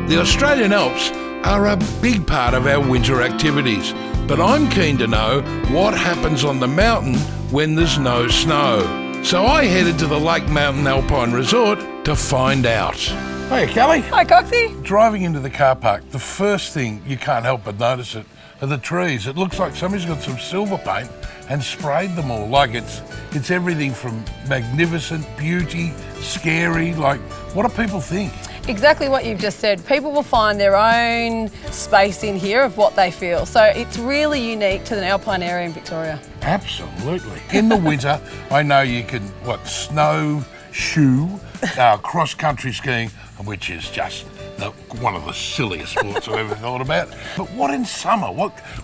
The Australian Alps are a big part of our winter activities, but I'm keen to know what happens on the mountain when there's no snow. So I headed to the Lake Mountain Alpine Resort to find out. Hey, Kelly. Hi, Coxy. Driving into the car park, the first thing you can't help but notice it are the trees. It looks like somebody's got some silver paint and sprayed them all. Like it's everything from magnificent, beauty, scary. Like, what do people think? Exactly what you've just said. People will find their own space in here of what they feel. So it's really unique to the alpine area in Victoria. Absolutely. In the winter, I know you can, snowshoe, cross-country skiing, which is just one of the silliest sports I've ever thought about. But what in summer?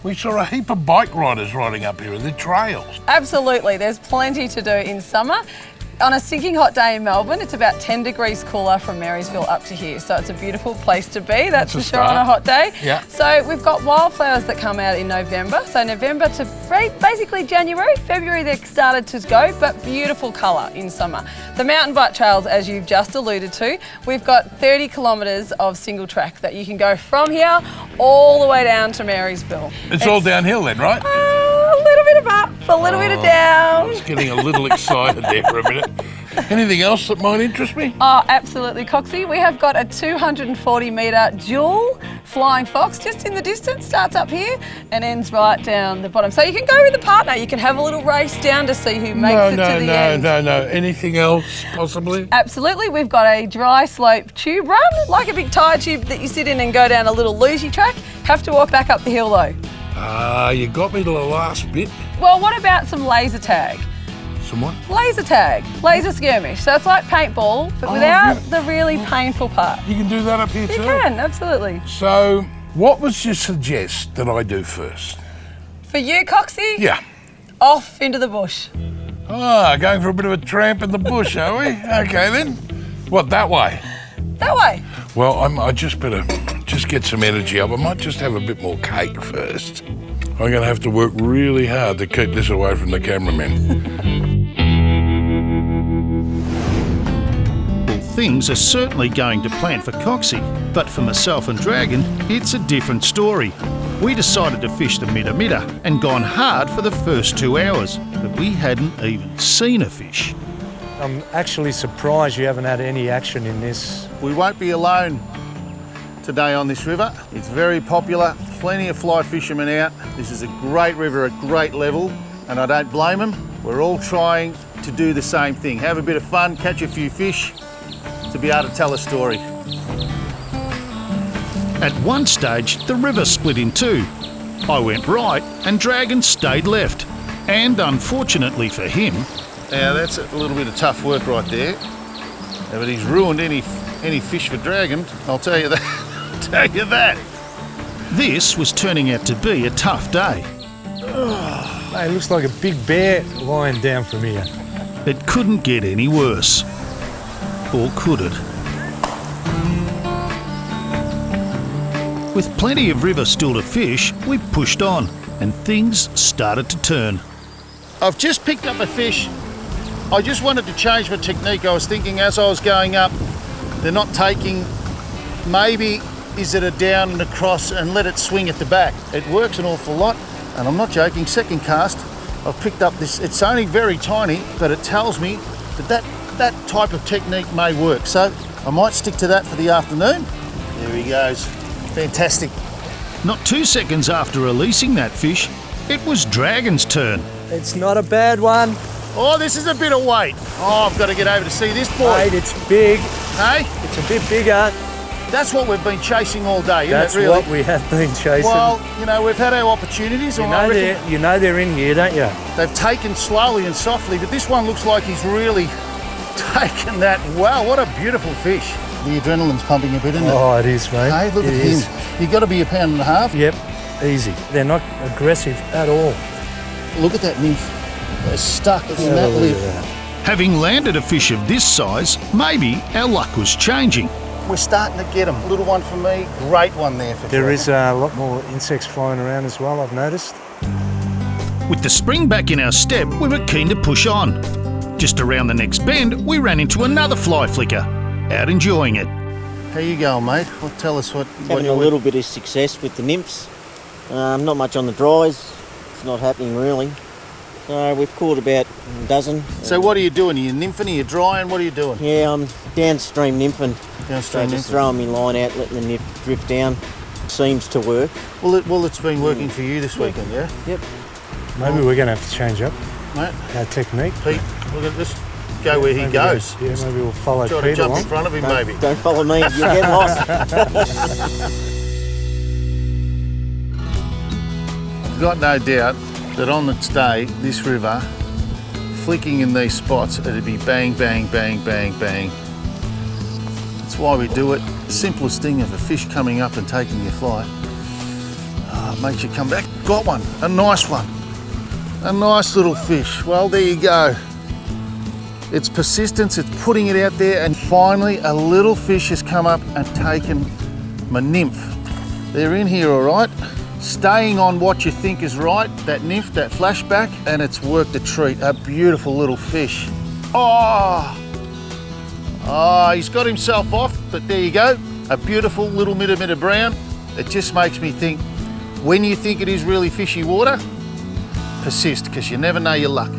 We saw a heap of bike riders riding up here in the trails. Absolutely. There's plenty to do in summer. On a stinking hot day in Melbourne, it's about 10 degrees cooler from Marysville up to here. So it's a beautiful place to be, that's for sure, on a hot day. Yeah. So we've got wildflowers that come out in November. So November to basically January, February they've started to go, but beautiful colour in summer. The mountain bike trails, as you've just alluded to, we've got 30 kilometres of single track that you can go from here all the way down to Marysville. It's all downhill then, right? A little bit of up, a little bit of down. I was getting a little excited there for a minute. Anything else that might interest me? Oh, absolutely, Coxy. We have got a 240-metre dual flying fox just in the distance, starts up here and ends right down the bottom. So you can go with a partner, you can have a little race down to see who makes it to the end. No. Anything else, possibly? Absolutely. We've got a dry slope tube run, like a big tyre tube that you sit in and go down a little lugy track. Have to walk back up the hill though. You got me to the last bit. Well, what about some laser tag? Some what? Laser tag, laser skirmish. So it's like paintball, but without the really painful part. You can do that up here too? You can, absolutely. So, what would you suggest that I do first? For you, Coxy? Yeah. Off into the bush. Going for a bit of a tramp in the bush, are we? Okay then. What, that way? That way. Well, I just better get some energy up. I might just have a bit more cake first. I'm going to have to work really hard to keep this away from the cameraman. Things are certainly going to plan for Coxy, but for myself and Dragon, it's a different story. We decided to fish the Mitta and gone hard for the first 2 hours, but we hadn't even seen a fish. I'm actually surprised you haven't had any action in this. We won't be alone today on this river. It's very popular, plenty of fly fishermen out. This is a great river, a great level, and I don't blame them. We're all trying to do the same thing, have a bit of fun, catch a few fish, to be able to tell a story. At one stage, the river split in two. I went right and Dragon stayed left. And unfortunately for him... Now that's a little bit of tough work right there. But he's ruined any fish for Dragon, I'll tell you that. This was turning out to be a tough day. It looks like a big bear lying down from here. It couldn't get any worse. Or could it? With plenty of river still to fish, we pushed on and things started to turn. I've just picked up a fish. I just wanted to change my technique. I was thinking as I was going up, they're not taking, maybe is it a down and across and let it swing at the back. It works an awful lot, and I'm not joking, second cast, I've picked up this, it's only very tiny, but it tells me that type of technique may work. So I might stick to that for the afternoon. There he goes. Fantastic. Not 2 seconds after releasing that fish, it was Dragon's turn. It's not a bad one. Oh, this is a bit of weight. Oh, I've got to get over to see this boy. Mate, it's big. Hey? It's a bit bigger. That's what we've been chasing all day, isn't That's it, really? what we have been chasing. Well, we've had our opportunities. You know they're in here, don't you? They've taken slowly and softly, but this one looks like he's really taken that. Wow, what a beautiful fish. The adrenaline's pumping a bit, isn't it? Oh, it is, mate. Hey, look at him. You've got to be 1.5 pounds. Yep, easy. They're not aggressive at all. Look at that nymph. They're stuck in that lip. Having landed a fish of this size, maybe our luck was changing. We're starting to get them. Little one for me, great one there for There is a lot more insects flying around as well, I've noticed. With the spring back in our step, we were keen to push on. Just around the next bend, we ran into another fly flicker, out enjoying it. How you going, mate? Well, tell us what Having a little bit of success with the nymphs. Not much on the dries. It's not happening really. So we've caught about a dozen. So what are you doing? Are you nymphing? Are you drying? What are you doing? Yeah, I'm downstream nymphing. Downstream so just nymphing. throwing my line out, letting the nymph drift down. Seems to work. Well, it's been working for you this weekend, yeah? Yep. Maybe we're going to have to change up Mate, our technique. Pete, we're going to just go where he Maybe goes. Yeah, maybe we'll follow Try to Pete jump along. in front of him, maybe. Don't follow me, you'll get lost. I've got no doubt that on its day, this river, flicking in these spots, it'd be bang, bang, bang, bang, bang. That's why we do it. The simplest thing of a fish coming up and taking your fly. It makes you come back. Got one, a nice one. A nice little fish. Well, there you go. It's persistence, it's putting it out there, and finally a little fish has come up and taken my nymph. They're in here all right, staying on what you think is right, that nymph, that flashback, and it's worked a treat. A beautiful little fish. Oh, he's got himself off, but there you go. A beautiful little Mitta brown. It just makes me think, when you think it is really fishy water, persist, because you never know your luck.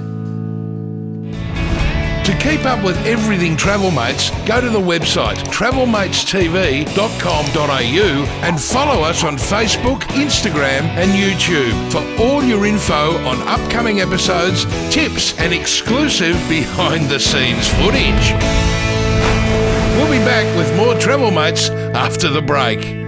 To keep up with everything Travel Mates, go to the website travelmatestv.com.au and follow us on Facebook, Instagram and YouTube for all your info on upcoming episodes, tips and exclusive behind-the-scenes footage. We'll be back with more Travel Mates after the break.